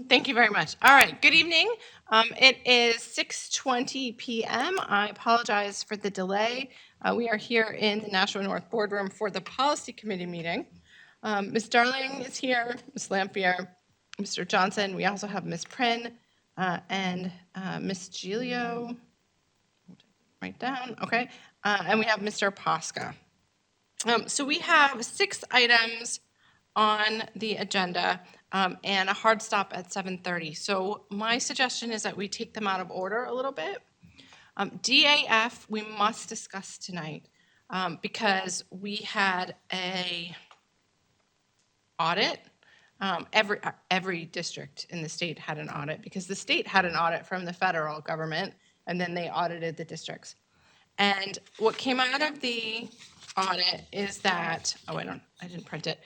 Thank you very much. All right, good evening. It is 6:20 p.m. I apologize for the delay. We are here in the Nashua North Boardroom for the Policy Committee meeting. Ms. Darling is here, Ms. Lampier, Mr. Johnson. We also have Ms. Prin and Ms. Giglio. Write down, okay. And we have Mr. Posca. So we have 6 items on the agenda and a hard stop at 7:30. So my suggestion is that we take them out of order a little bit. DAF, we must discuss tonight because we had a audit. Every district in the state had an audit because the state had an audit from the federal government and then they audited the districts. And what came out of the audit is that, I didn't print it,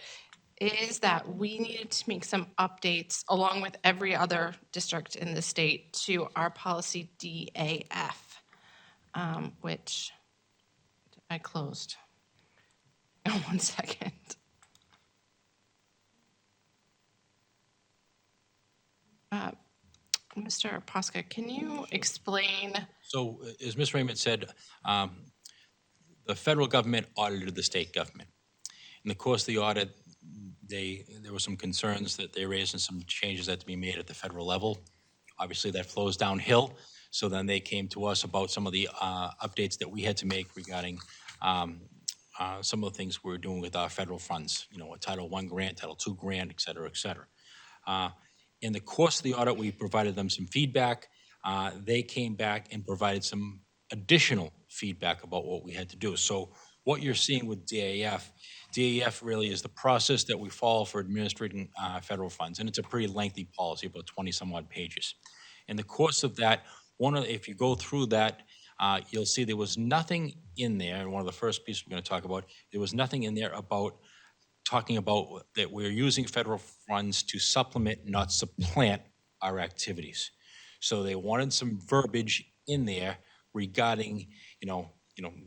is that we needed to make some updates along with every other district in the state to our policy DAF, which I closed. Oh, 1 second. Mr. Posca, can you explain? So, as Ms. Raymond said, the federal government audited the state government. In the course of the audit, there were some concerns that they raised and some changes that had to be made at the federal level. Obviously, that flows downhill. So then they came to us about some of the updates that we had to make regarding some of the things we're doing with our federal funds, a Title I grant, Title II grant, et cetera, et cetera. In the course of the audit, we provided them some feedback. They came back and provided some additional feedback about what we had to do. So what you're seeing with DAF really is the process that we follow for administrating federal funds. And it's a pretty lengthy policy, about 20 some odd pages. In the course of that, if you go through that, you'll see there was nothing in there, and one of the first pieces we're going to talk about, there was nothing in there about talking about that we're using federal funds to supplement, not supplant our activities. So they wanted some verbiage in there regarding,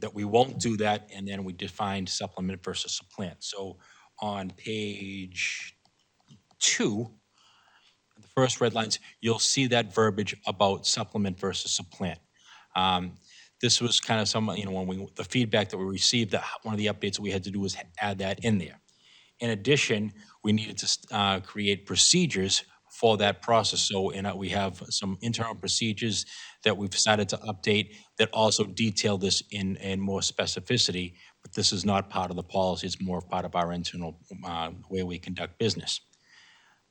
that we won't do that, and then we defined supplement versus supplant. So on page 2, the first red lines, you'll see that verbiage about supplement versus supplant. This was kind of the feedback that we received, that one of the updates that we had to do was add that in there. In addition, we needed to create procedures for that process. So we have some internal procedures that we've decided to update that also detail this in more specificity, but this is not part of the policy. It's more part of our internal way we conduct business.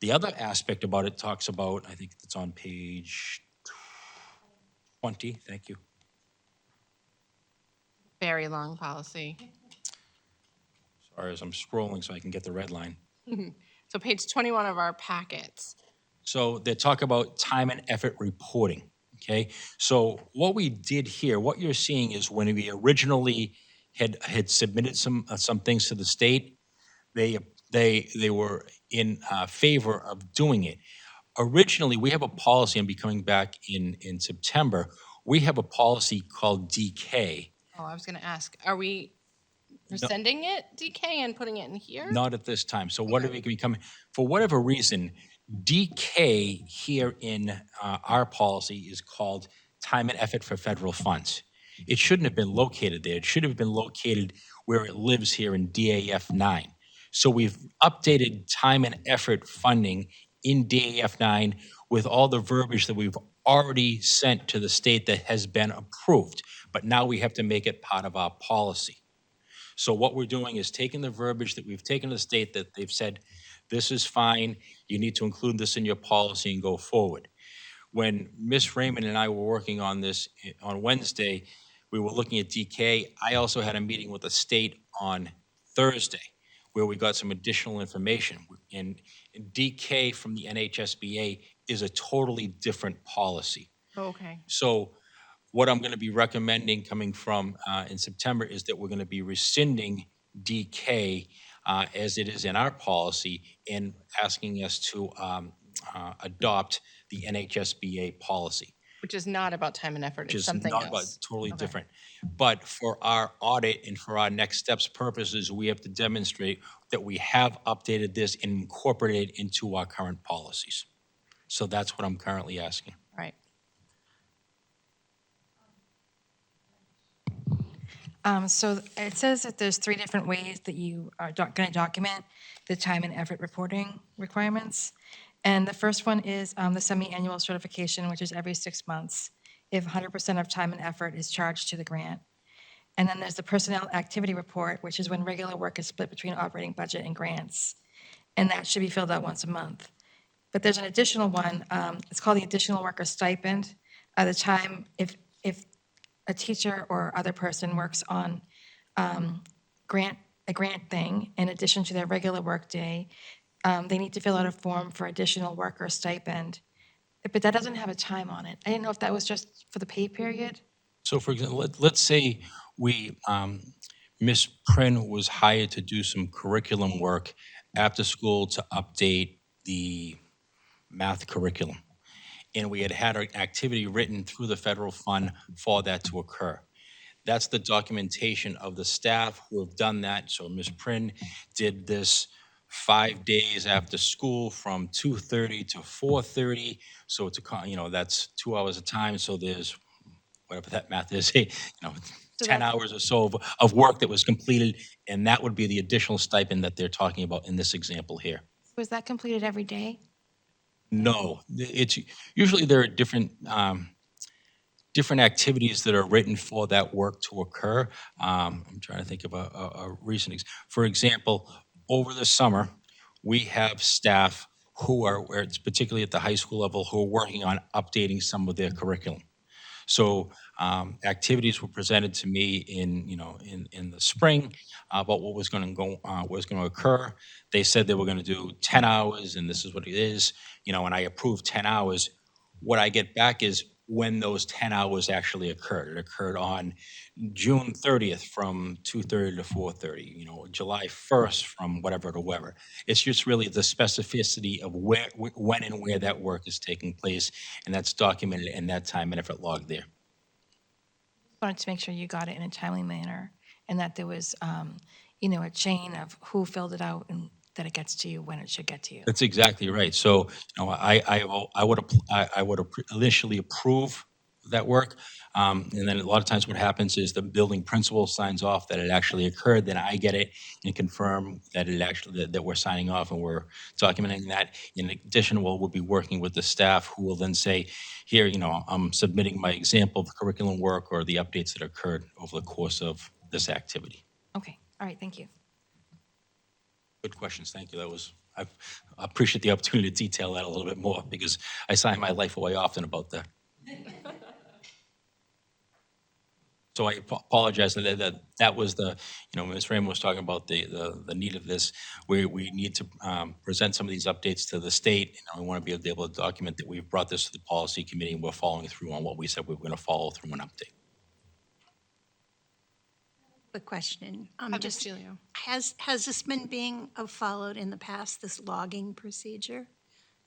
The other aspect about it talks about, I think it's on page 20, thank you. Very long policy. Sorry, as I'm scrolling so I can get the red line. So page 21 of our packets. So they talk about time and effort reporting, okay? So what we did here, what you're seeing is when we originally had submitted some things to the state, they were in favor of doing it. Originally, we have a policy, and be coming back in September, we have a policy called DK. Oh, I was going to ask, are we rescinding it, DK, and putting it in here? Not at this time. So what are we becoming? For whatever reason, DK here in our policy is called time and effort for federal funds. It shouldn't have been located there. It should have been located where it lives here in DAF 9. So we've updated time and effort funding in DAF 9 with all the verbiage that we've already sent to the state that has been approved. But now we have to make it part of our policy. So what we're doing is taking the verbiage that we've taken to the state that they've said, this is fine, you need to include this in your policy and go forward. When Ms. Raymond and I were working on this on Wednesday, we were looking at DK. I also had a meeting with the state on Thursday where we got some additional information. And DK from the NHSBA is a totally different policy. Okay. So what I'm going to be recommending coming from in September is that we're going to be rescinding DK as it is in our policy and asking us to adopt the NHSBA policy. Which is not about time and effort, it's something else. else. Which is not totally different. But for our audit and for our next steps purposes, we have to demonstrate that we have updated this and incorporated it into our current policies. So that's what I'm currently asking. Right. So it says that there's 3 different ways that you are going to document the time and effort reporting requirements. And the first one is the semi-annual certification, which is every 6 months, if 100% of time and effort is charged to the grant. And then there's the personnel activity report, which is when regular work is split between operating budget and grants. And that should be filled out once a month. But there's an additional one, it's called the additional worker stipend. The time, if a teacher or other person works on a grant thing in addition to their regular workday, they need to fill out a form for additional worker stipend. But that doesn't have a time on it. I didn't know if that was just for the pay period. So for example, let's say we, Ms. Prin was hired to do some curriculum work after school to update the math curriculum. And we had an activity written through the federal fund for that to occur. That's the documentation of the staff who have done that. So Ms. Prin did this 5 days after school from 2:30 to 4:30. So it's that's 2 hours of time. So there's whatever that math is, So 10 that's- hours or so of work that was completed, and that would be the additional stipend that they're talking about in this example here. Was that completed every day? No, it's usually there are different activities that are written for that work to occur. I'm trying to think of a recent, for example, over the summer, we have staff who are, where it's particularly at the high school level, who are working on updating some of their curriculum. So activities were presented to me in the spring about what was going to occur. They said they were going to do 10 hours, and this is what it is. And I approved 10 hours. What I get back is when those 10 hours actually occurred. It occurred on June 30th from 2:30 to 4:30. July 1st from whatever to whatever. It's just really the specificity of when and where that work is taking place, and that's documented in that time and effort log there. Wanted to make sure you got it in a timely manner and that there was, a chain of who filled it out and that it gets to you when it should get to you. That's exactly right. So, I would initially approve that work. And then a lot of times what happens is the building principal signs off that it actually occurred, then I get it and confirm that that we're signing off and we're documenting that. In addition, we'll be working with the staff who will then say, here, I'm submitting my example of the curriculum work or the updates that occurred over the course of this activity. Okay, all right, thank you. Good questions. Thank you. I appreciate the opportunity to detail that a little bit more because I sign my life away often about that. So I apologize that was Ms. Raymond was talking about the need of this. We need to present some of these updates to the state. And we want to be able to document that we've brought this to the policy committee and we're following through on what we said we were going to follow through an update. Quick question. Ms. Gilio. Has this been being followed in the past, this logging procedure?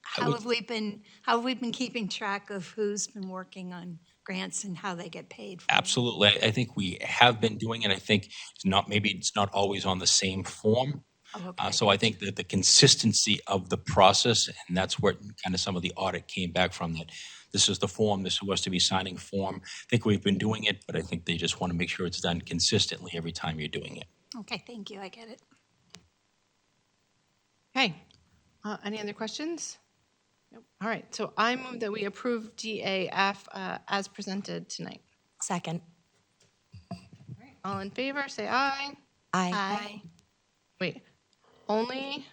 I How would- have we been keeping track of who's been working on grants and how they get paid for them? Absolutely. I think we have been doing it. I think maybe it's not always on the same form. Oh, okay. So I think that the consistency of the process, and that's where kind of some of the audit came back from, that this is the form, this was to be signing form. I think we've been doing it, but I think they just want to make sure it's done consistently every time you're doing it. Okay, thank you, I get it. Okay. Any other questions? Nope. All right. So I move that we approve DAF as presented tonight. Second. All in favor, say aye. Aye. Wait, only,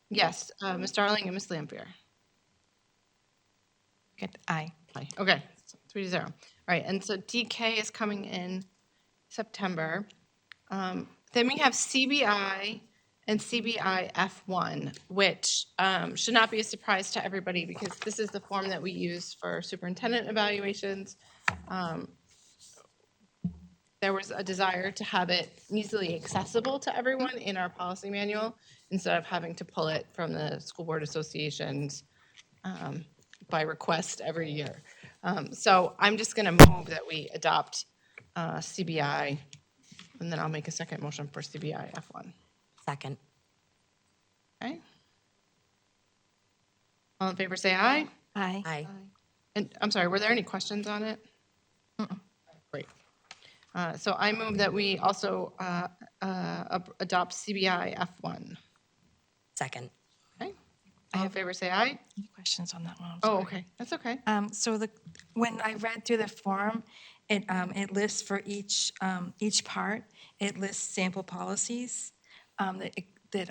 yes, Ms. Darling and Ms. Lampier. Good, aye. Aye. Okay, so 3-0. All right, and so DK is coming in September. Then we have CBI and CBI F1, which should not be a surprise to everybody because this is the form that we use for superintendent evaluations. There was a desire to have it easily accessible to everyone in our policy manual instead of having to pull it from the school board associations by request every year. So I'm just going to move that we adopt CBI, and then I'll make a second motion for CBI F1. Second. Okay? All in favor, say aye. Aye. Aye. And I'm sorry, were there any questions on it? Great. So I move that we also adopt CBI F1. Second. Okay? All in favor, say aye. Any questions on that one? I'm Oh, sorry. okay, that's okay. So when I read through the form, it lists for each part, it lists sample policies that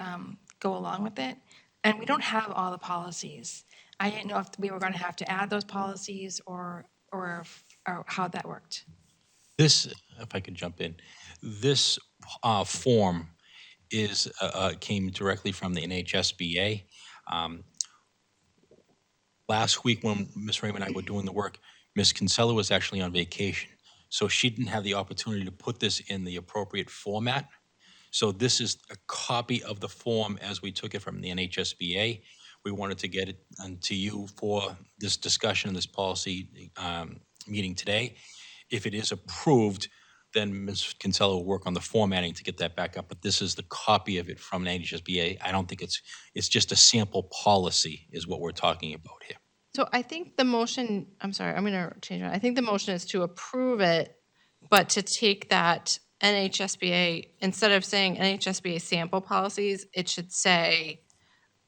go along with it. And we don't have all the policies. I didn't know if we were going to have to add those policies or how that worked. This, if I could jump in, this form came directly from the NHSBA. Um, Last week, when Ms. Raymond and I were doing the work, Ms. Kinsella was actually on vacation, so she didn't have the opportunity to put this in the appropriate format. So this is a copy of the form as we took it from the NHSBA. We wanted to get it to you for this discussion, this policy meeting today. If it is approved, then Ms. Kinsella will work on the formatting to get that back up. But this is the copy of it from the NHSBA. I don't think it's just a sample policy is what we're talking about here. So I think the motion, I'm sorry, I'm going to change it. I think the motion is to approve it, but to take that NHSBA, instead of saying NHSBA sample policies, it should say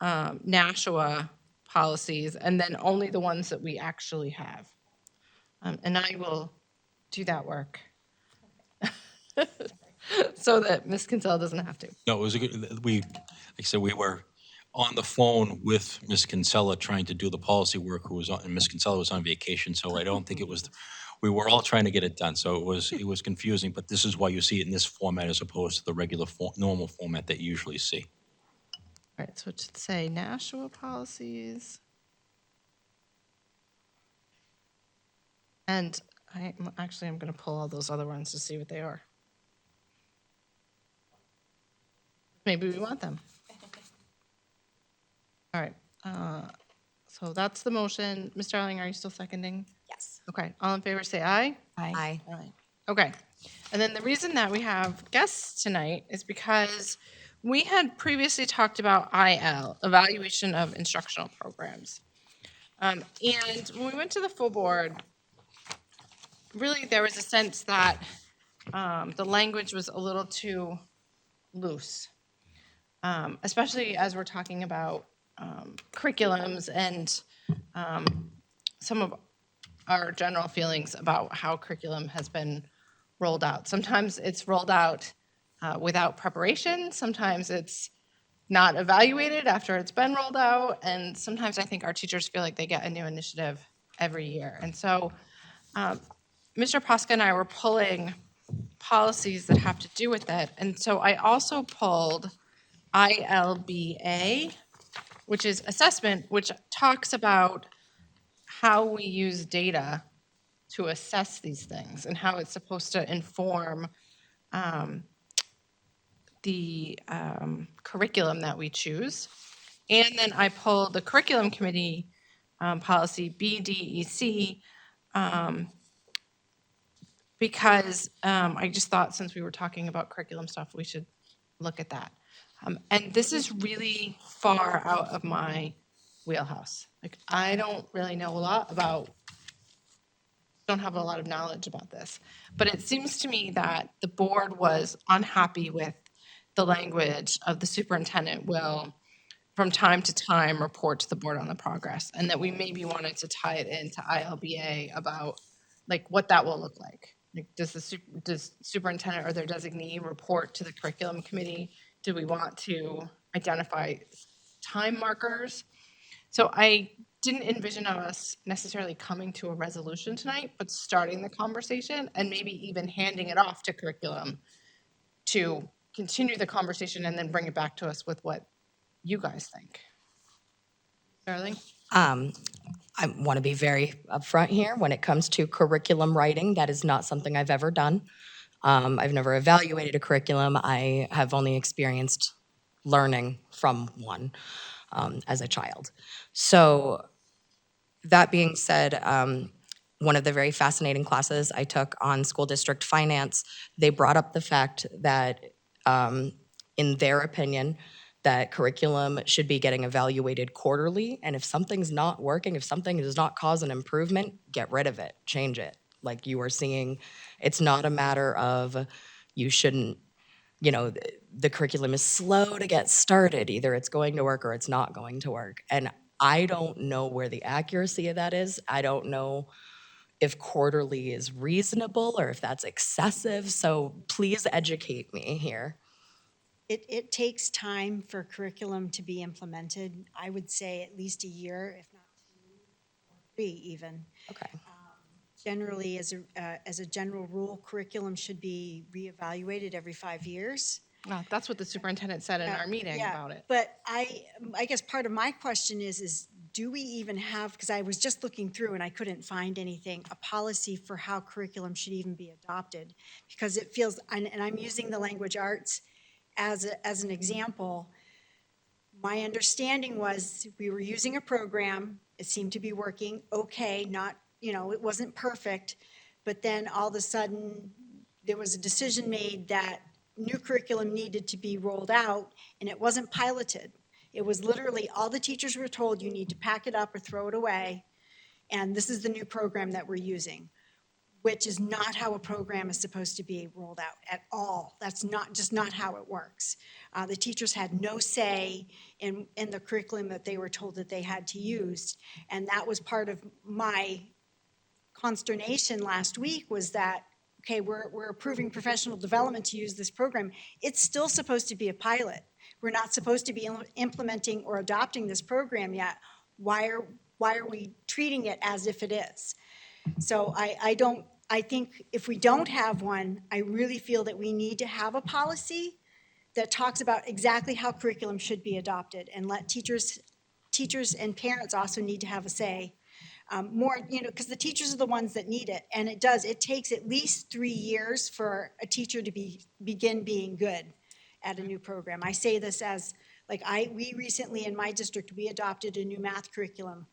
Nashua policies, and then only the ones that we actually have. And I will do that work. So that Ms. Kinsella doesn't have to. No, it was a good, like I said, we were on the phone with Ms. Kinsella trying to do the policy work, and Ms. Kinsella was on vacation, so I don't think it was, we were all trying to get it done, so it was confusing, but this is why you see it in this format as opposed to the regular, normal format that you usually see. All right, so it should say Nashua policies. And I'm going to pull all those other ones to see what they are. Maybe we want them. All right, so that's the motion. Ms. Darling, are you still seconding? Yes. Okay, all in favor, say aye. Aye. Aye. Okay, and then the reason that we have guests tonight is because we had previously talked about IL, Evaluation of Instructional Programs. And when we went to the full board, really there was a sense that the language was a little too loose, especially as we're talking about curriculums and some of our general feelings about how curriculum has been rolled out. Sometimes it's rolled out without preparation. Sometimes it's not evaluated after it's been rolled out. And sometimes I think our teachers feel like they get a new initiative every year. And so Mr. Posca and I were pulling policies that have to do with it. And so I also pulled ILBA, which is assessment, which talks about how we use data to assess these things and how it's supposed to inform the curriculum that we choose. And then I pulled the curriculum committee policy, BDEC, because I just thought since we were talking about curriculum stuff, we should look at that. And this is really far out of my wheelhouse. Like, I don't really know a lot about, don't have a lot of knowledge about this. But it seems to me that the board was unhappy with the language of the superintendent will, from time to time, report to the board on the progress, and that we maybe wanted to tie it into ILBA about like what that will look like. Like, does superintendent or their designee report to the curriculum committee? Do we want to identify time markers? So I didn't envision us necessarily coming to a resolution tonight, but starting the conversation and maybe even handing it off to curriculum to continue the conversation and then bring it back to us with what you guys think. Darling? I want to be very upfront here. When it comes to curriculum writing, that is not something I've ever done. I've never evaluated a curriculum. I have only experienced learning from one as a child. So that being said, one of the very fascinating classes I took on school district finance, they brought up the fact that, in their opinion, that curriculum should be getting evaluated quarterly. And if something's not working, if something does not cause an improvement, get rid of it, change it. Like you are seeing, it's not a matter of you shouldn't, the curriculum is slow to get started. Either it's going to work or it's not going to work. And I don't know where the accuracy of that is. I don't know if quarterly is reasonable or if that's excessive. So please educate me here. It takes time for curriculum to be implemented. I would say at least a year, if not 2 or 3 even. Okay. Generally, as a general rule, curriculum should be reevaluated every 5 years. That's what the superintendent said in our meeting Yeah, about it. But I guess part of my question is do we even have, because I was just looking through and I couldn't find anything, a policy for how curriculum should even be adopted? Because it feels, and I'm using the language arts as an example. My understanding was we were using a program, it seemed to be working okay, not, it wasn't perfect, but then all of a sudden, there was a decision made that new curriculum needed to be rolled out, and it wasn't piloted. It was literally, all the teachers were told, you need to pack it up or throw it away, and this is the new program that we're using, which is not how a program is supposed to be rolled out at all. That's just not how it works. The teachers had no say in the curriculum that they were told that they had to use, and that was part of my consternation last week was that, okay, we're approving professional development to use this program. It's still supposed to be a pilot. We're not supposed to be implementing or adopting this program yet. Why are we treating it as if it is? So I think if we don't have one, I really feel that we need to have a policy that talks about exactly how curriculum should be adopted and let teachers and parents also need to have a say. More, because the teachers are the ones that need it. And it takes at least 3 years for a teacher to begin being good at a new program. I say this as, we recently in my district, we adopted a new math curriculum.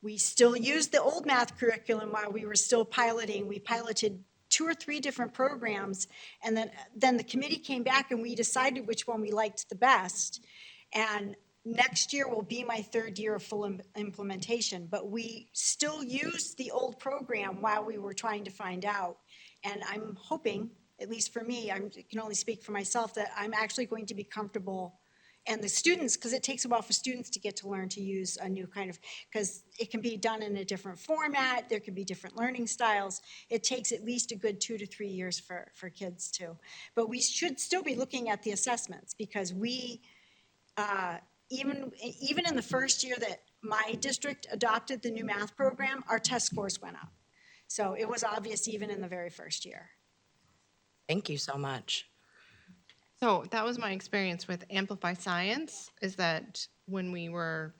We still used the old math curriculum while we were still piloting. We piloted 2 or 3 different programs, and then the committee came back and we decided which one we liked the best. And next year will be my 3rd year of full implementation, but we still used the old program while we were trying to find out. And I'm hoping, at least for me, I can only speak for myself, that I'm actually going to be comfortable, and the students, because it takes a while for students to get to learn to use a new kind of, because it can be done in a different format, there can be different learning styles. It takes at least a good 2 to 3 years for kids too. But we should still be looking at the assessments, because we, even in the first year that my district adopted the new math program, our test scores went up. So it was obvious even in the very first year. Thank you so much. So that was my experience with Amplify Science, is that when we were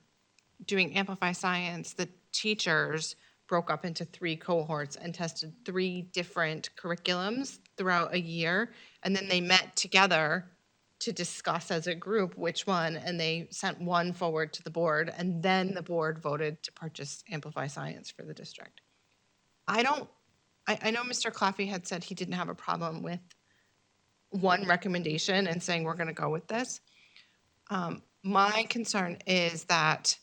doing Amplify Science, the teachers broke up into 3 cohorts and tested 3 different curriculums throughout a year. And then they met together to discuss as a group which one, and they sent one forward to the board, and then the board voted to purchase Amplify Science for the district. I know Mr. Claffey had said he didn't have a problem with one recommendation and saying we're going to go with this. My concern is that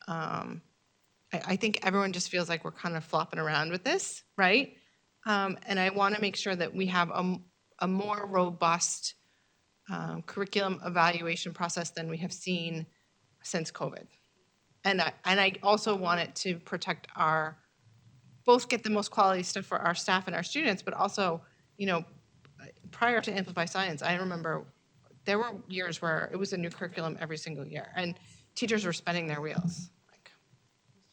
I think everyone just feels like we're kind of flopping around with this, right? And I want to make sure that we have a more robust curriculum evaluation process than we have seen since COVID. And I also want it to protect both get the most quality stuff for our staff and our students, but also, prior to Amplify Science, I remember there were years where it was a new curriculum every single year, and teachers were spinning their wheels.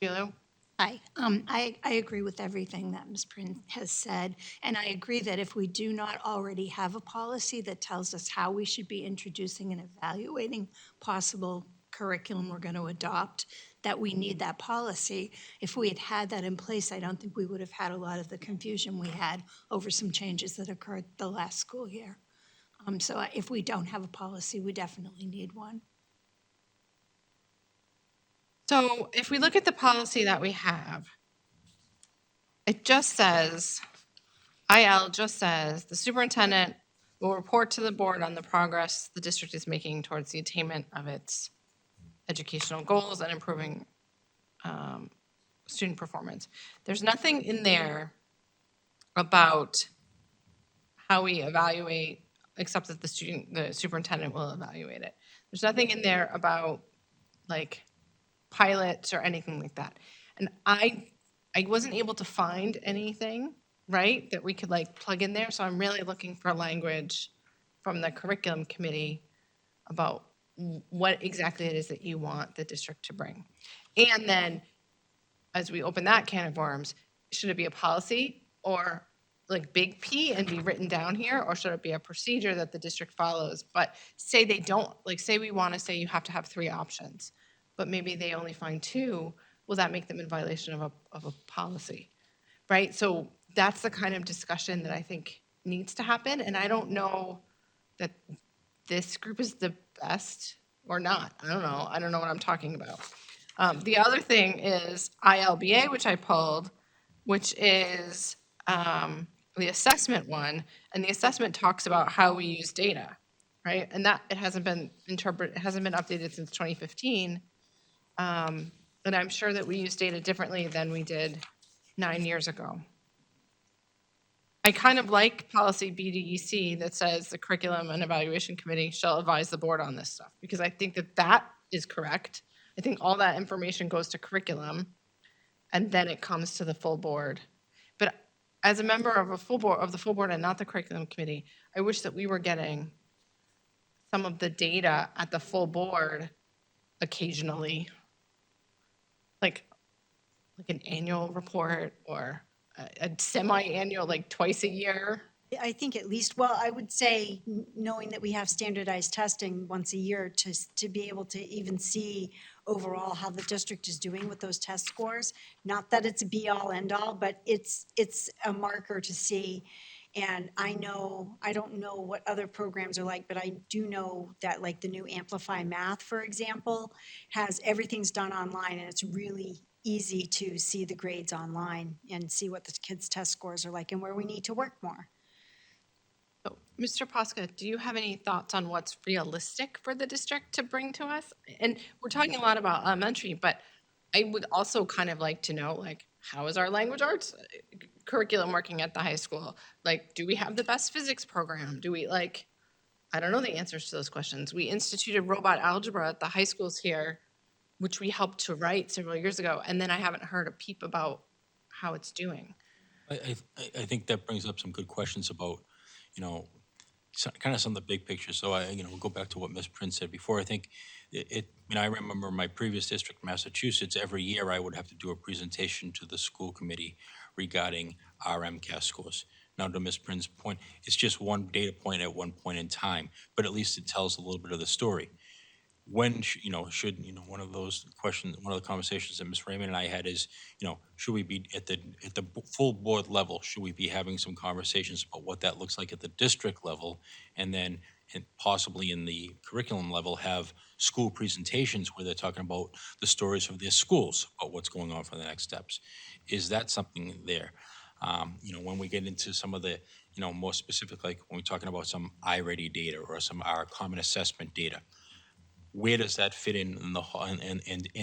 Philo? Hi. I agree with everything that Ms. Prince has said, and I agree that if we do not already have a policy that tells us how we should be introducing and evaluating possible curriculum we're going to adopt, that we need that policy. If we had had that in place, I don't think we would have had a lot of the confusion we had over some changes that occurred the last school year. So if we don't have a policy, we definitely need one. So if we look at the policy that we have, it just says, IL just says, the superintendent will report to the board on the progress the district is making towards the attainment of its educational goals and improving student performance. There's nothing in there about how we evaluate, except that the superintendent will evaluate it. There's nothing in there about like pilots or anything like that. And I wasn't able to find anything, right, that we could like plug in there. So I'm really looking for language from the curriculum committee about what exactly it is that you want the district to bring. And then as we open that can of worms, should it be a policy or like big P and be written down here, or should it be a procedure that the district follows? But say they don't, like say we want to say you have to have 3 options, but maybe they only find 2, will that make them in violation of a policy? Right? So that's the kind of discussion that I think needs to happen, and I don't know that this group is the best or not. I don't know. I don't know what I'm talking about. The other thing is ILBA, which I pulled, which is the assessment one, and the assessment talks about how we use data, right? And that it hasn't been updated since 2015. And I'm sure that we use data differently than we did 9 years ago. I kind of like policy BDEC that says the curriculum and evaluation committee shall advise the board on this stuff, because I think that that is correct. I think all that information goes to curriculum and then it comes to the full board. But as a member of the full board and not the curriculum committee, I wish that we were getting some of the data at the full board occasionally, like an annual report or a semi-annual, like twice a year. I think at least, well, I would say, knowing that we have standardized testing once a year to be able to even see overall how the district is doing with those test scores. Not that it's a be-all, end-all, but it's a marker to see. And I don't know what other programs are like, but I do know that like the new Amplify Math, for example, everything's done online, and it's really easy to see the grades online and see what the kids' test scores are like and where we need to work more. So, Mr. Posca, do you have any thoughts on what's realistic for the district to bring to us? And we're talking a lot about elementary, but I would also kind of like to know, like, how is our language arts curriculum working at the high school? Like, do we have the best physics program? Do we like, I don't know the answers to those questions. We instituted robot algebra at the high schools here, which we helped to write several years ago, and then I haven't heard a peep about how it's doing. I think that brings up some good questions about, kind of some of the big picture. So we'll go back to what Ms. Prince said before. I think I remember my previous district, Massachusetts, every year I would have to do a presentation to the school committee regarding our MCAS scores. Now, to Ms. Prince's point, it's just one data point at one point in time, but at least it tells a little bit of the story. When should one of those questions, one of the conversations that Ms. Raymond and I had is, should we be at the full board level, should we be having some conversations about what that looks like at the district level, and then possibly in the curriculum level have school presentations where they're talking about the stories of their schools, about what's going on for the next steps. Is that something there? When we get into some of the more specific, like when we're talking about some iReady data or some our common assessment data, where does that fit in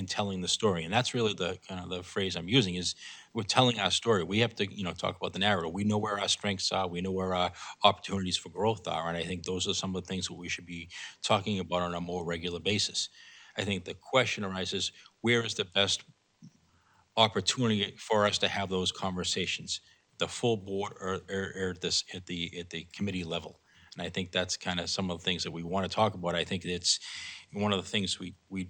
telling the story? And that's really the kind of the phrase I'm using is we're telling our story. We have to, talk about the narrative. We know where our strengths are. We know where our opportunities for growth are. And I think those are some of the things that we should be talking about on a more regular basis. I think the question arises, where is the best opportunity for us to have those conversations? The full board or at the committee level? And I think that's kind of some of the things that we want to talk about. I think it's one of the things we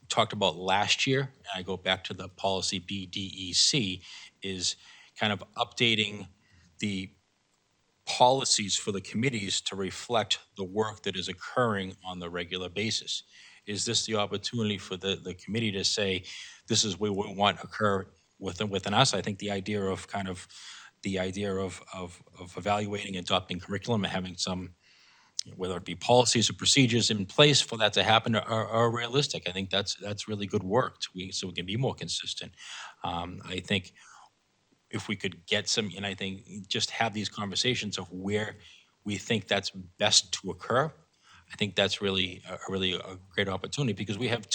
talked about last year, and I go back to the policy BDEC, is kind of updating the policies for the committees to reflect the work that is occurring on the regular basis. Is this the opportunity for the committee to say, this is what we want to occur within us? I think the idea of evaluating, adopting curriculum, and having some, whether it be policies or procedures in place for that to happen, are realistic. I think that's really good work so we can be more consistent. I think if we could get some, and I think just have these conversations of where we think that's best to occur, I think that's really a great opportunity because we have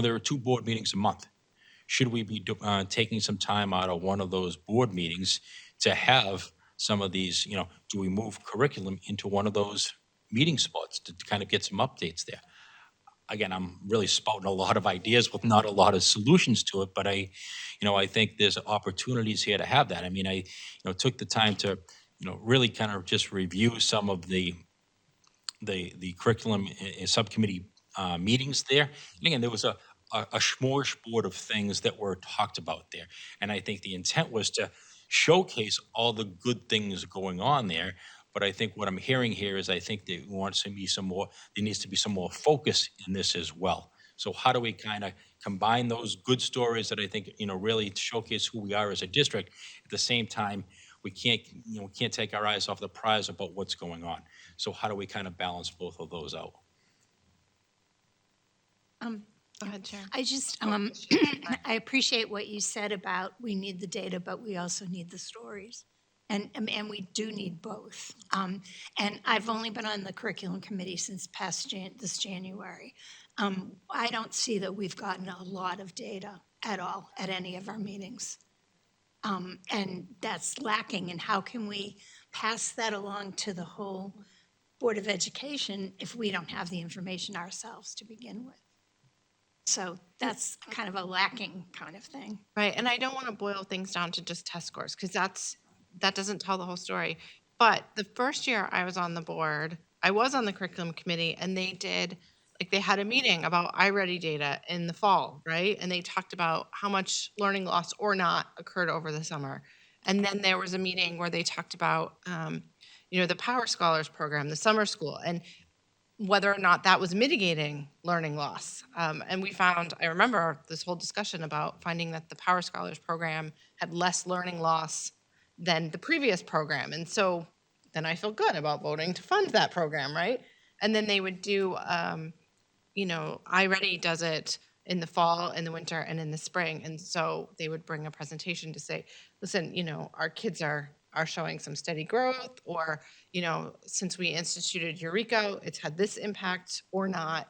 there are 2 board meetings a month. Should we be taking some time out of one of those board meetings to have some of these, do we move curriculum into one of those meeting spots to kind of get some updates there? Again, I'm really spouting a lot of ideas with not a lot of solutions to it, but I think there's opportunities here to have that. I mean, took the time to, really kind of just review some of the curriculum subcommittee meetings there. And again, there was a smorgasbord of things that were talked about there. And I think the intent was to showcase all the good things going on there. But I think what I'm hearing here is I think there wants to be there needs to be some more focus in this as well. So how do we kind of combine those good stories that I think, really showcase who we are as a district? At the same time, we can't take our eyes off the prize about what's going on. So how do we kind of balance both of those out? Go ahead, Chair. I just, I appreciate what you said about we need the data, but we also need the stories. And we do need both. And I've only been on the curriculum committee since this January. I don't see that we've gotten a lot of data at all at any of our meetings. And that's lacking. And how can we pass that along to the whole Board of Education if we don't have the information ourselves to begin with? So that's kind of a lacking kind of thing. Right, and I don't want to boil things down to just test scores because that doesn't tell the whole story. But the first year I was on the board, I was on the curriculum committee, and they had a meeting about iReady data in the fall, right? And they talked about how much learning loss or not occurred over the summer. And then there was a meeting where they talked about, the Power Scholars program, the summer school, and whether or not that was mitigating learning loss. And I remember this whole discussion about finding that the Power Scholars program had less learning loss than the previous program. And so then I feel good about voting to fund that program, right? And then they would do, iReady does it in the fall, in the winter, and in the spring. And so they would bring a presentation to say, listen, our kids are showing some steady growth, or, since we instituted Eureka, it's had this impact or not.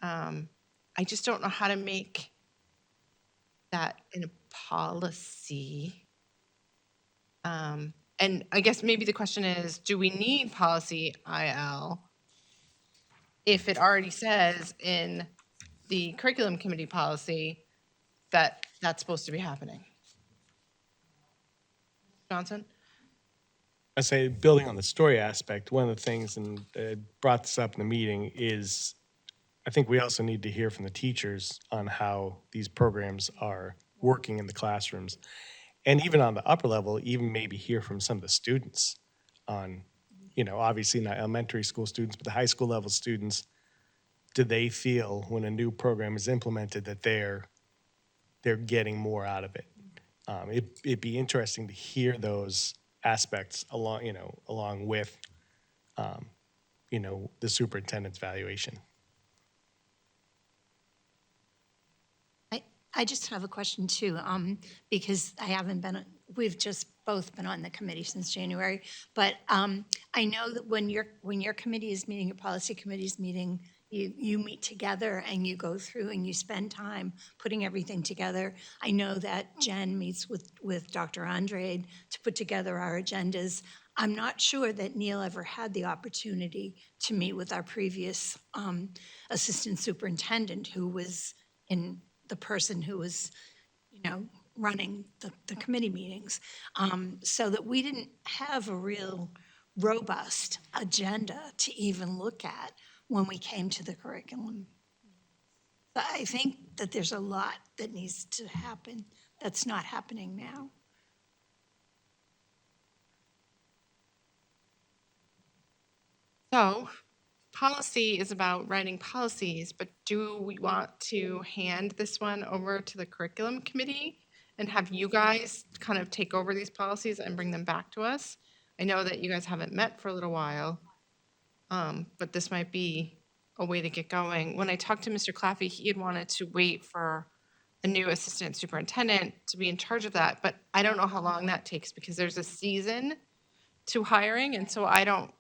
I just don't know how to make that in a policy. And I guess maybe the question is, do we need policy IL if it already says in the curriculum committee policy that that's supposed to be happening? Johnson? I say, building on the story aspect, one of the things, and brought this up in the meeting, is I think we also need to hear from the teachers on how these programs are working in the classrooms. And even on the upper level, even maybe hear from some of the students on, obviously not elementary school students, but the high school level students. Do they feel when a new program is implemented that they're getting more out of it? It'd be interesting to hear those aspects along with, the superintendent's valuation. I just have a question too, because we've just both been on the committee since January, but I know that when your committee is meeting, your policy committee is meeting, you meet together and you go through and you spend time putting everything together. I know that Jen meets with Dr. Andrade to put together our agendas. I'm not sure that Neil ever had the opportunity to meet with our previous assistant superintendent, who was the person who was, running the committee meetings, so that we didn't have a real robust agenda to even look at when we came to the curriculum. So I think that there's a lot that needs to happen that's not happening now. So policy is about writing policies, but do we want to hand this one over to the curriculum committee and have you guys kind of take over these policies and bring them back to us? I know that you guys haven't met for a little while, but this might be a way to get going. When I talked to Mr. Claffey, he had wanted to wait for a new assistant superintendent to be in charge of that, but I don't know how long that takes because there's a season to hiring, and so I don't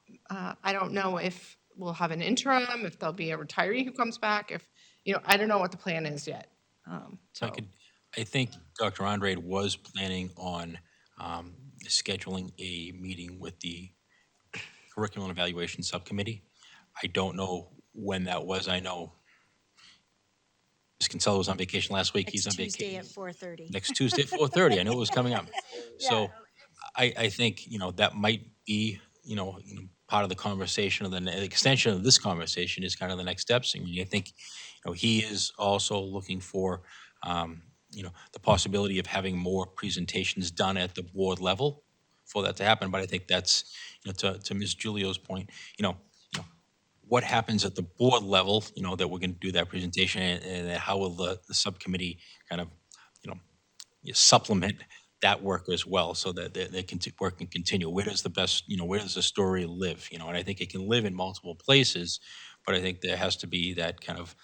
know if we'll have an interim, if there'll be a retiree who comes back, if, I don't know what the plan is yet. I could, I think Dr. Andrade was planning on um, scheduling a meeting with the Curriculum Evaluation Subcommittee. I don't know when that was. I know Ms. Kinsella was on vacation last week. He's on Next Tuesday vacation at 4:30. next Tuesday at 4:30. I knew it was coming up. So I think, that might be, part of the conversation, or the extension of this conversation is kind of the next steps. I mean, I think, he is also looking for, the possibility of having more presentations done at the board level for that to happen. But I think that's, to Ms. Julio's point, what happens at the board level, that we're going to do that presentation, and then how will the subcommittee kind of, you know, supplement that work as well, so that they can work and continue. Where does the best, where does the story live? And I think it can live in multiple places, but I think there has to be that kind of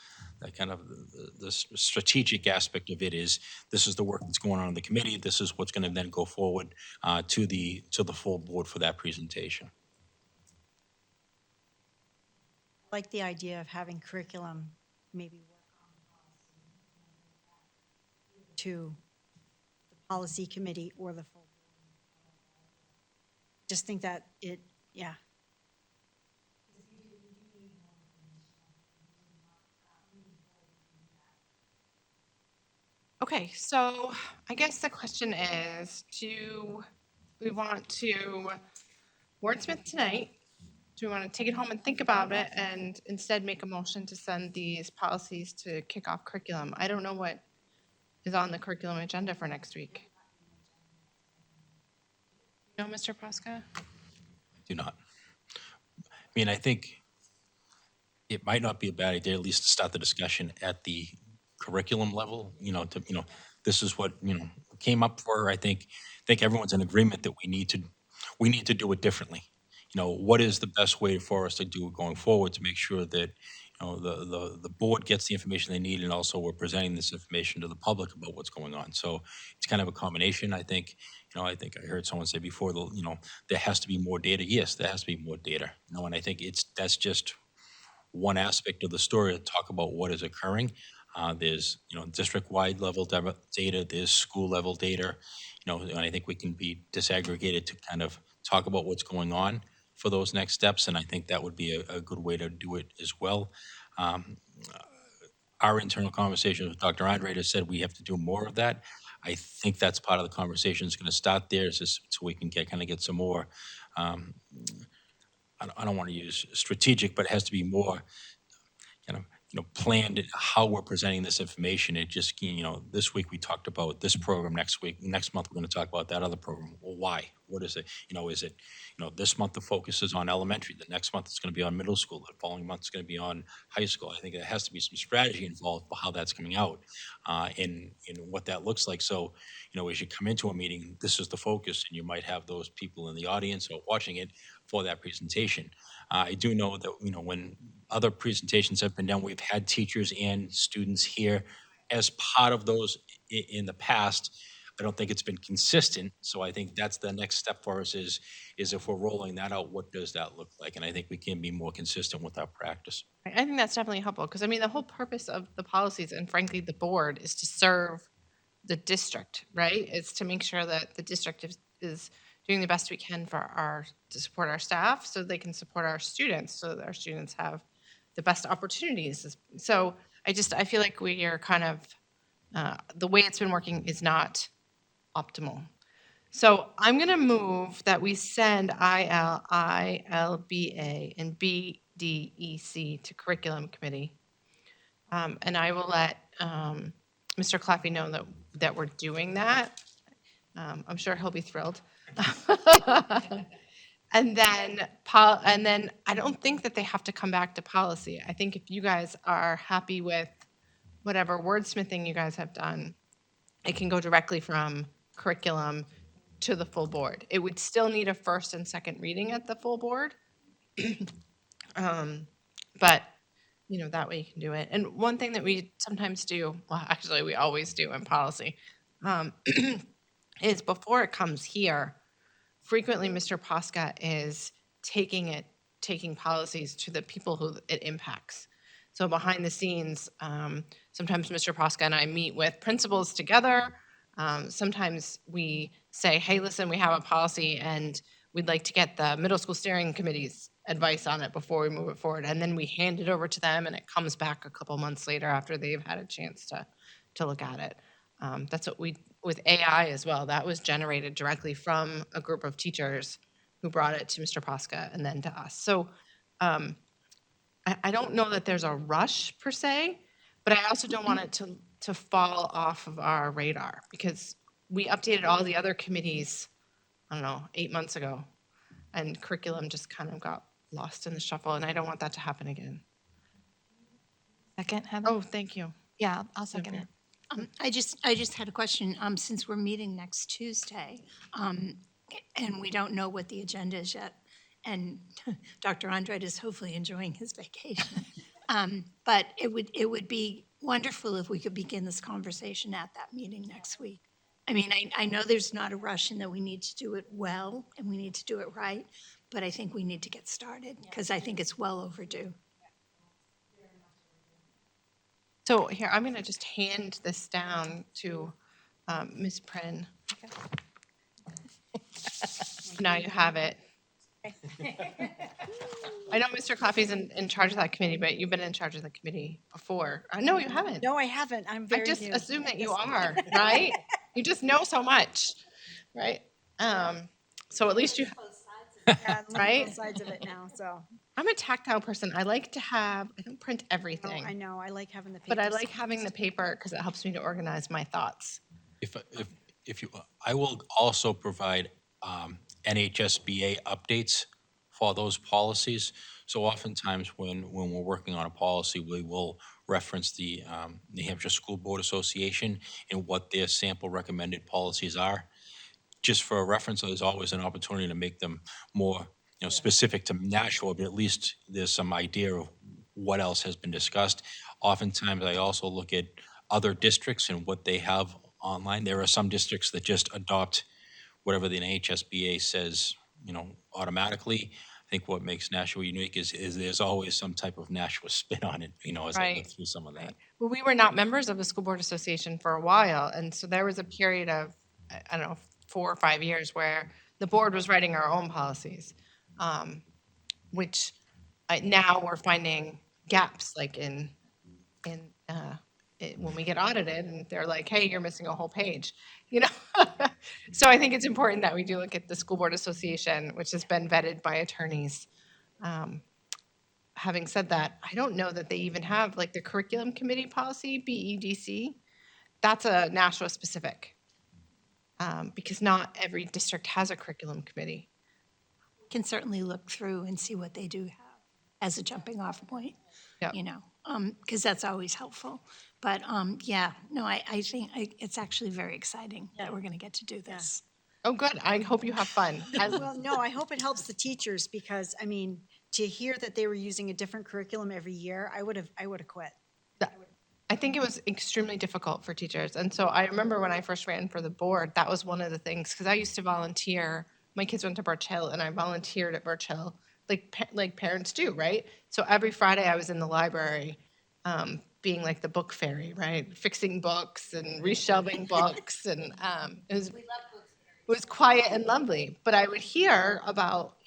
the strategic aspect of it is, this is the work that's going on in the committee. This is what's going to then go forward to the full board for that presentation. I like the idea of having curriculum maybe work on policy to the policy committee or the full board. Just think that yeah. Okay, so I guess the question is, do we want to wordsmith tonight? Do we want to take it home and think about it and instead make a motion to send these policies to kick off curriculum? I don't know what is on the curriculum agenda for next week. No, Mr. Posca? Do not. I mean, I think it might not be a bad idea, at least to start the discussion at the curriculum level, this is what, came up for. I think everyone's in agreement that we need to do it differently. What is the best way for us to do it going forward, to make sure that, the board gets the information they need, and also we're presenting this information to the public about what's going on. So it's kind of a combination. I think I heard someone say before, there has to be more data. Yes, there has to be more data. And I think that's just one aspect of the story to talk about what is occurring. There's, district-wide level data, there's school-level data, and I think we can be disaggregated to kind of talk about what's going on for those next steps, and I think that would be a good way to do it as well. Um, our internal conversation with Dr. Andrade has said we have to do more of that. I think that's part of the conversation. It's going to start there, so we can get some more, I don't want to use strategic, but it has to be more kind of, planned how we're presenting this information. It just, this week we talked about this program. Next month, we're going to talk about that other program. Well, why? What is it? Is it, this month the focus is on elementary. The next month it's going to be on middle school. The following month it's going to be on high school. I think there has to be some strategy involved for how that's coming out, in what that looks like. So, as you come into a meeting, this is the focus, and you might have those people in the audience or watching it for that presentation. I do know that, when other presentations have been done, we've had teachers and students here as part of those in the past. I don't think it's been consistent, so I think that's the next step for us is if we're rolling that out, what does that look like? And I think we can be more consistent with our practice. I think that's definitely helpful, because I mean, the whole purpose of the policies, and frankly, the board, is to serve the district, right? It's to make sure that the district is doing the best we can to support our staff, so they can support our students, so that our students have the best opportunities. So I feel like we are kind of, the way it's been working is not optimal. So I'm going to move that we send IL, ILBA, and BDEC to curriculum committee. And I will let Mr. Claffey know that we're doing that. I'm sure he'll be thrilled. And then I don't think that they have to come back to policy. I think if you guys are happy with whatever wordsmithing you guys have done, it can go directly from curriculum to the full board. It would still need a first and second reading at the full board. But that way you can do it. And one thing that we sometimes do, well, actually we always do in policy, is before it comes here, frequently Mr. Posca is taking policies to the people who it impacts. So behind the scenes, sometimes Mr. Posca and I meet with principals together. Sometimes we say, hey, listen, we have a policy and we'd like to get the middle school steering committee's advice on it before we move it forward. And then we hand it over to them and it comes back a couple months later after they've had a chance to look at it. That's what we, with AI as well, that was generated directly from a group of teachers who brought it to Mr. Posca and then to us. So I don't know that there's a rush per se, but I also don't want it to fall off of our radar because we updated all the other committees, I don't know, 8 months ago, and curriculum just kind of got lost in the shuffle, and I don't want that to happen again. Second, Heather? Oh, thank you. Yeah, I'll second it. I just had a question. Since we're meeting next Tuesday, and we don't know what the agenda is yet, and Dr. Andrade is hopefully enjoying his vacation. But it would be wonderful if we could begin this conversation at that meeting next week. I mean, I know there's not a rush and that we need to do it well and we need to do it right, but I think we need to get started because I think it's well overdue. So here, I'm going to just hand this down to Ms. Prin. Now you have it. I know Mr. Coffey's in charge of that committee, but you've been in charge of the committee before. No, you haven't. No, I haven't. I'm I very just new. assume that you are, right? You just know so much, right? So at least you, Yeah, I'm looking at right? both sides of it now, so. I'm a tactile person. I like to have, I don't print No, everything, I know, I like having the papers. but I like having the paper because it helps me to organize my thoughts. If you, I will also provide NHSBA updates for those policies. So oftentimes when we're working on a policy, we will reference the New Hampshire School Board Association and what their sample recommended policies are. Just for a reference, there's always an opportunity to make them more, specific to Nashua, but at least there's some idea of what else has been discussed. Oftentimes, I also look at other districts and what they have online. There are some districts that just adopt whatever the NHSBA says, automatically. I think what makes Nashua unique is there's always some type of Nashua spin on it, as I look Right. through some of that. Well, we were not members of the school board association for a while, and so there was a period of, I don't know, 4 or 5 years where the board was writing our own policies, which now we're finding gaps, like when we get audited, and they're like, "Hey, you're missing a whole page," So I think it's important that we do look at the school board association, which has been vetted by attorneys. Having said that, I don't know that they even have like the curriculum committee policy, BEDC. That's a Nashua specific, because not every district has a curriculum committee. Can certainly look through and see what they do have as a jumping off point, Yep. because that's always helpful. But yeah, no, I think it's actually very exciting that we're going to get to do this. Oh, good. I hope you have fun. Well, no, I hope it helps the teachers because, I mean, to hear that they were using a different curriculum every year, I would have quit. I think it was extremely difficult for teachers. And so I remember when I first ran for the board, that was one of the things, because I used to volunteer. My kids went to Birch Hill, and I volunteered at Birch Hill, like parents do, right? So every Friday I was in the library, being like the book fairy, right? Fixing books and reshelving books, and it was quiet and lovely. But I would hear about,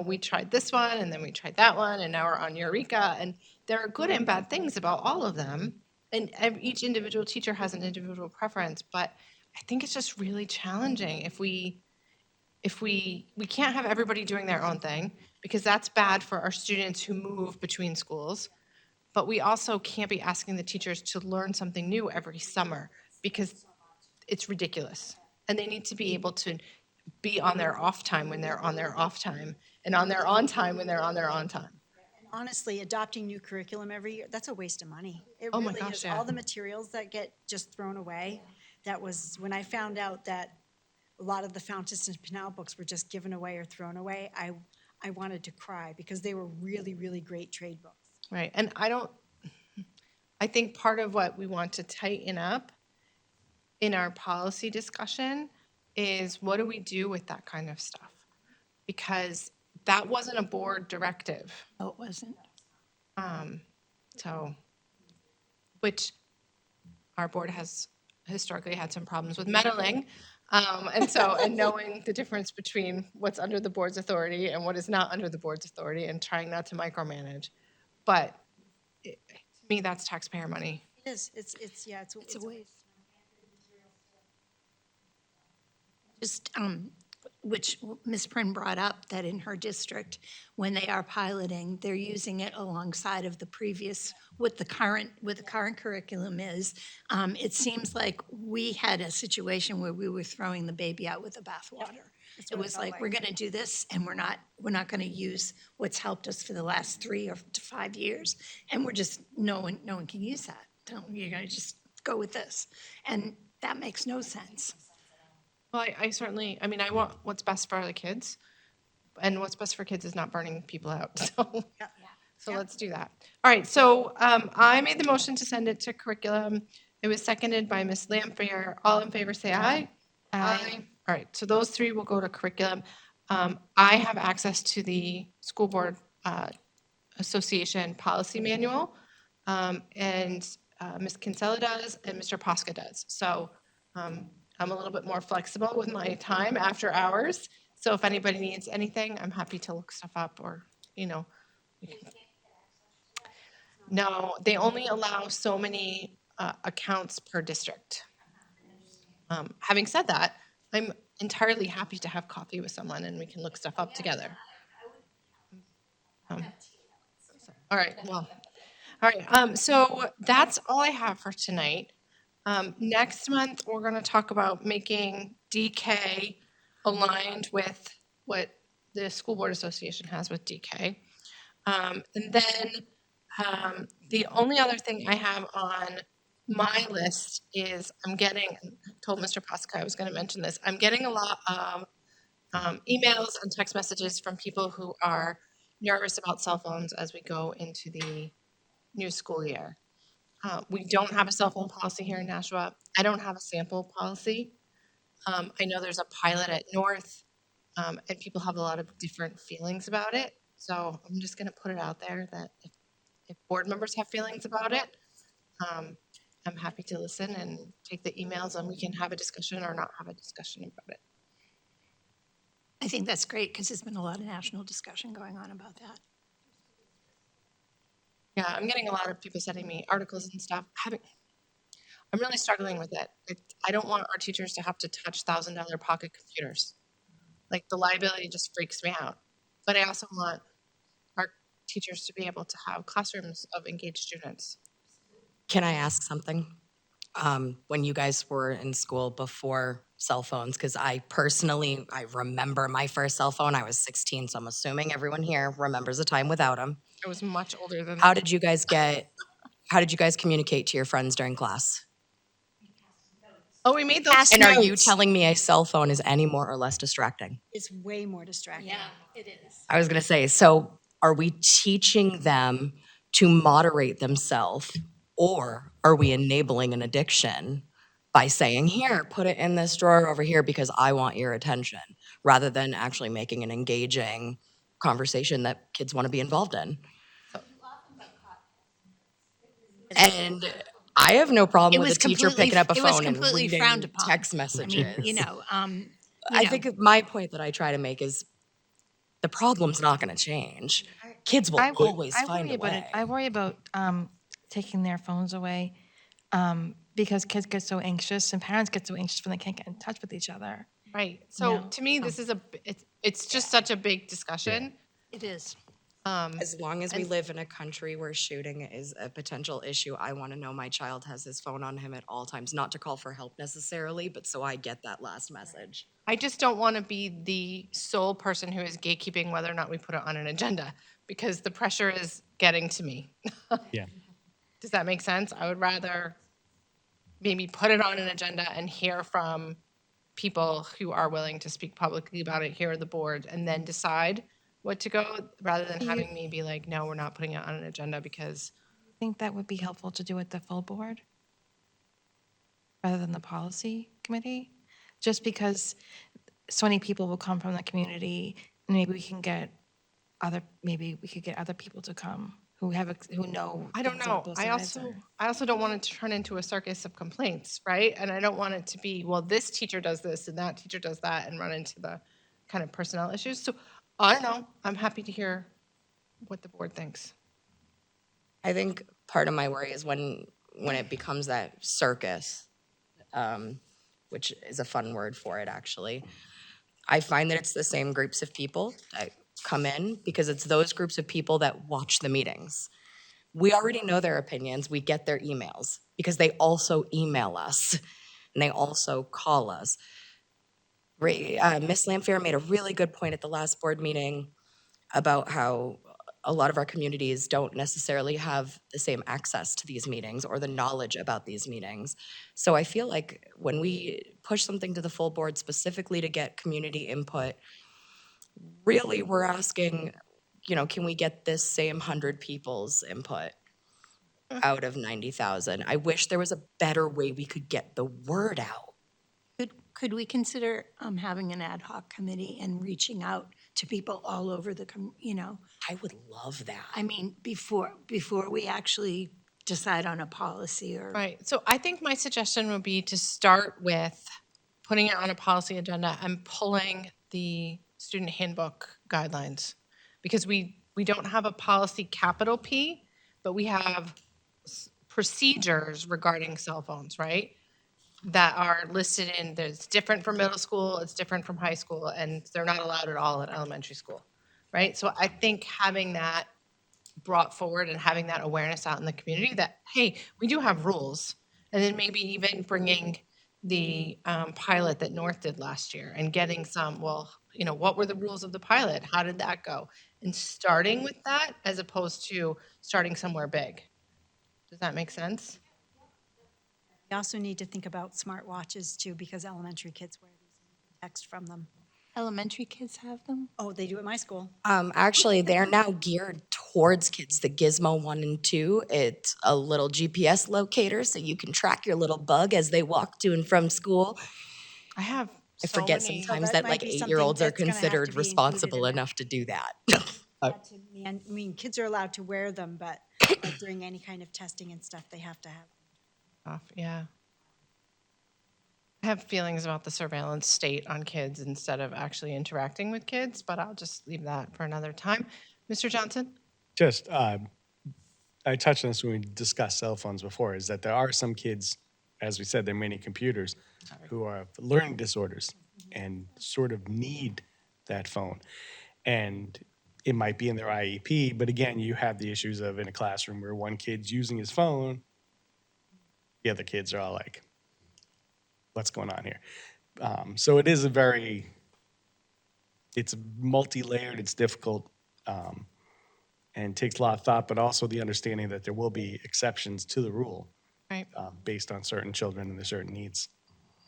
we tried this one, and then we tried that one, and now we're on Eureka, and there are good and bad things about all of them. And each individual teacher has an individual preference, but I think it's just really challenging if we can't have everybody doing their own thing, because that's bad for our students who move between schools. But we also can't be asking the teachers to learn something new every summer, because it's ridiculous. And they need to be able to be on their off time when they're on their off time, and on their on time when they're on their on time. Honestly, adopting new curriculum every year, that's a waste of money. It Oh my really gosh, is. yeah. All the materials that get just thrown away, that was, when I found out that a lot of the Fountas and Pinal books were just given away or thrown away, I wanted to cry because they were really, really great trade books. Right, and I think part of what we want to tighten up in our policy discussion is, what do we do with that kind of stuff? because that wasn't a board directive. No, it wasn't. So, which our board has historically had some problems with meddling. And knowing the difference between what's under the board's authority and what is not under the board's authority and trying not to micromanage. But to me, that's taxpayer money. It is, it's It's a waste. Just, which Ms. Prin brought up, that in her district, when they are piloting, they're using it alongside of the previous, what the current curriculum is. It seems like we had a situation where we were throwing the baby out with the bathwater. It was like, we're gonna do this, and we're not gonna use what's helped us for the last 3 or 5 years, and we're just, no one can use that. You're gonna just go with this, and that makes no sense. Well, I certainly, I mean, I want what's best for the kids, and what's best for kids is not burning people out, so let's do that. All right, so I made the motion to send it to curriculum. It was seconded by Ms. Lampier. All in favor, say aye. Aye. All right, so those 3 will go to curriculum. I have access to the School Board Association Policy Manual, and Ms. Kinsella does, and Mr. Posca does. So I'm a little bit more flexible with my time after hours. So if anybody needs anything, I'm happy to look stuff up or, you know. No, they only allow so many accounts per district. Having said that, I'm entirely happy to have coffee with someone and we can look stuff up together. All right, well, all right. So that's all I have for tonight. Next month, we're going to talk about making DK aligned with what the School Board Association has with DK. And then the only other thing I have on my list is I told Mr. Posca I was going to mention this, I'm getting a lot of emails and text messages from people who are nervous about cell phones as we go into the new school year. We don't have a cell phone policy here in Nashua. I don't have a sample policy. I know there's a pilot at North, and people have a lot of different feelings about it. So I'm just going to put it out there that if board members have feelings about it, I'm happy to listen and take the emails, and we can have a discussion or not have a discussion about it. I think that's great, because there's been a lot of national discussion going on about that. Yeah, I'm getting a lot of people sending me articles and stuff. I'm really struggling with it. I don't want our teachers to have to touch $1,000 pocket computers. Like, the liability just freaks me out. But I also want our teachers to be able to have classrooms of engaged students. Can I ask something? When you guys were in school before cell phones, because I remember my first cell phone. I was 16, so I'm assuming everyone here remembers a time without them. I was much older than How did you guys communicate to your friends during class? Oh, we made those. And are you telling me a cell phone is any more or less distracting? It's way more distracting. It is. I was going to say, so are we teaching them to moderate themselves, or are we enabling an addiction by saying, here, put it in this drawer over here because I want your attention, rather than actually making an engaging conversation that kids want to be involved in? And I have no problem with a teacher picking up a phone and reading text messages. I think my point that I try to make is the problem's not going to change. Kids will always find a way. I worry about taking their phones away because kids get so anxious and parents get so anxious when they can't get in touch with each other. Right. So to me, this is it's just such a big discussion. It is. As long as we live in a country where shooting is a potential issue, I want to know my child has his phone on him at all times, not to call for help necessarily, but so I get that last message. I just don't want to be the sole person who is gatekeeping whether or not we put it on an agenda, because the pressure is getting to me. Yeah. Does that make sense? I would rather maybe put it on an agenda and hear from people who are willing to speak publicly about it here at the board, and then decide what to go, rather than having me be like, no, we're not putting it on an agenda because. I think that would be helpful to do at the full board rather than the policy committee, just because so many people will come from the community maybe we can get other people to come who know. I don't things know. about both sides or- I also don't want it to turn into a circus of complaints, right? And I don't want it to be, well, this teacher does this and that teacher does that and run into the kind of personnel issues. So I don't know. I'm happy to hear what the board thinks. I think part of my worry is when it becomes that circus, which is a fun word for it, actually. I find that it's the same groups of people that come in because it's those groups of people that watch the meetings. We already know their opinions. We get their emails because they also email us and they also call us. Miss Lamphere made a really good point at the last board meeting about how a lot of our communities don't necessarily have the same access to these meetings or the knowledge about these meetings. So I feel like when we push something to the full board specifically to get community input, really we're asking, can we get this same 100 people's input out of 90,000? I wish there was a better way we could get the word out. Could we consider having an ad hoc committee and reaching out to people all over I would love that. I mean, before we actually decide on a policy or. Right. So I think my suggestion would be to start with putting it on a policy agenda and pulling the student handbook guidelines. Because we don't have a policy capital P, but we have procedures regarding cell phones, right? That are listed in, there's different from middle school, it's different from high school, and they're not allowed at all at elementary school, right? So I think having that brought forward and having that awareness out in the community that, hey, we do have rules. And then maybe even bringing the pilot that North did last year and getting some, well, what were the rules of the pilot? How did that go? And starting with that as opposed to starting somewhere big. Does that make sense? We also need to think about smartwatches too, because elementary kids wear these and you can text from them. Elementary kids have them? Oh, they do at my school. Actually, they're now geared towards kids. The Gizmo 1 and 2, it's a little GPS locator so you can track your little bug as they walk to and from school. I have I so forget many. sometimes that that might like be something 8-year-olds are that's gonna have to considered be included responsible in that. enough to do that. I mean, kids are allowed to wear them, but like during any kind of testing and stuff, they have to have them. Off, yeah. I have feelings about the surveillance state on kids instead of actually interacting with kids, but I'll just leave that for another time. Mr. Johnson? Just, I touched on this when we discussed cell phones before, is that there are some kids, as we said, there are many computers, who are learning disorders and sort of need that phone. And it might be in their IEP, but again, you have the issues of in a classroom where one kid's using his phone, the other kids are all like, what's going on here? So it is it's multi-layered, it's difficult, and takes a lot of thought, but also the understanding that there will be exceptions to the rule Right. based on certain children and their certain needs.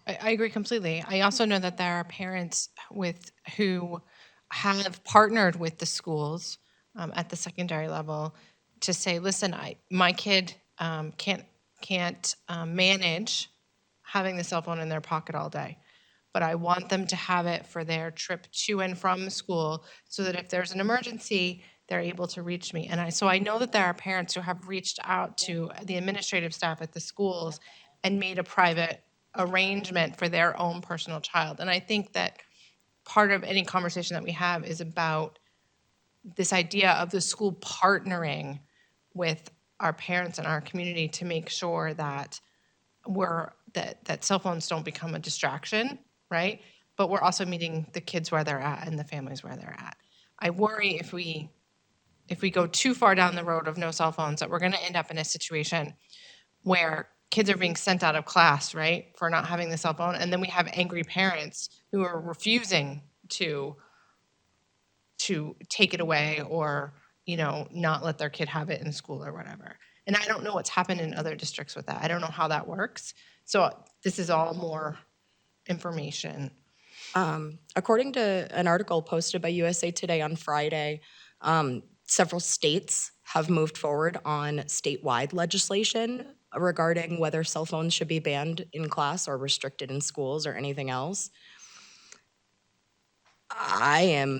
I agree completely. I also know that there are parents who have partnered with the schools at the secondary level to say, listen, my kid can't manage having the cell phone in their pocket all day, but I want them to have it for their trip to and from school so that if there's an emergency, they're able to reach me. And so I know that there are parents who have reached out to the administrative staff at the schools and made a private arrangement for their own personal child. And I think that part of any conversation that we have is about this idea of the school partnering with our parents and our community to make sure that that cell phones don't become a distraction, right? But we're also meeting the kids where they're at and the families where they're at. I worry if we go too far down the road of no cell phones that we're going to end up in a situation where kids are being sent out of class, right, for not having the cell phone, and then we have angry parents who are refusing to take it away or not let their kid have it in school or whatever. And I don't know what's happened in other districts with that. I don't know how that works. So this is all more information. According to an article posted by USA Today on Friday, several states have moved forward on statewide legislation regarding whether cell phones should be banned in class or restricted in schools or anything else.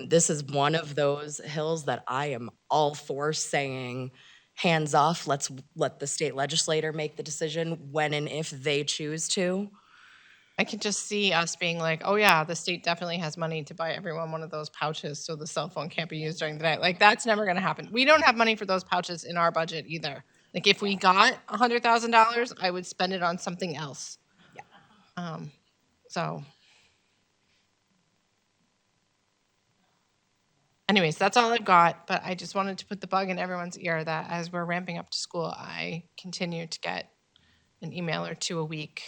this is one of those hills that I am all for saying, hands off, let's let the state legislator make the decision when and if they choose to. I can just see us being like, oh yeah, the state definitely has money to buy everyone one of those pouches so the cell phone can't be used during the day. Like, that's never gonna happen. We don't have money for those pouches in our budget either. Like, if we got $100,000, I would spend it on something else. So. Anyways, that's all I've got, but I just wanted to put the bug in everyone's ear that as we're ramping up to school, I continue to get an email or two a week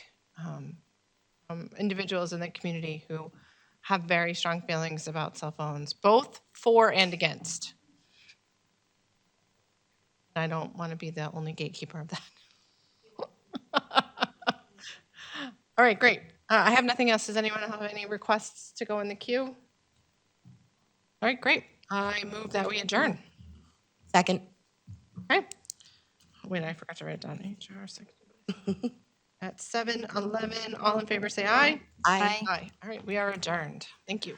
from individuals in the community who have very strong feelings about cell phones, both for and against. I don't want to be the only gatekeeper of that. All right, great. I have nothing else. Does anyone have any requests to go in the queue? All right, great. I move that we adjourn. Second. Okay. Wait, I forgot to write it down. HR second. At 7:11, all in favor say aye. Aye. Aye. All right, we are adjourned. Thank you.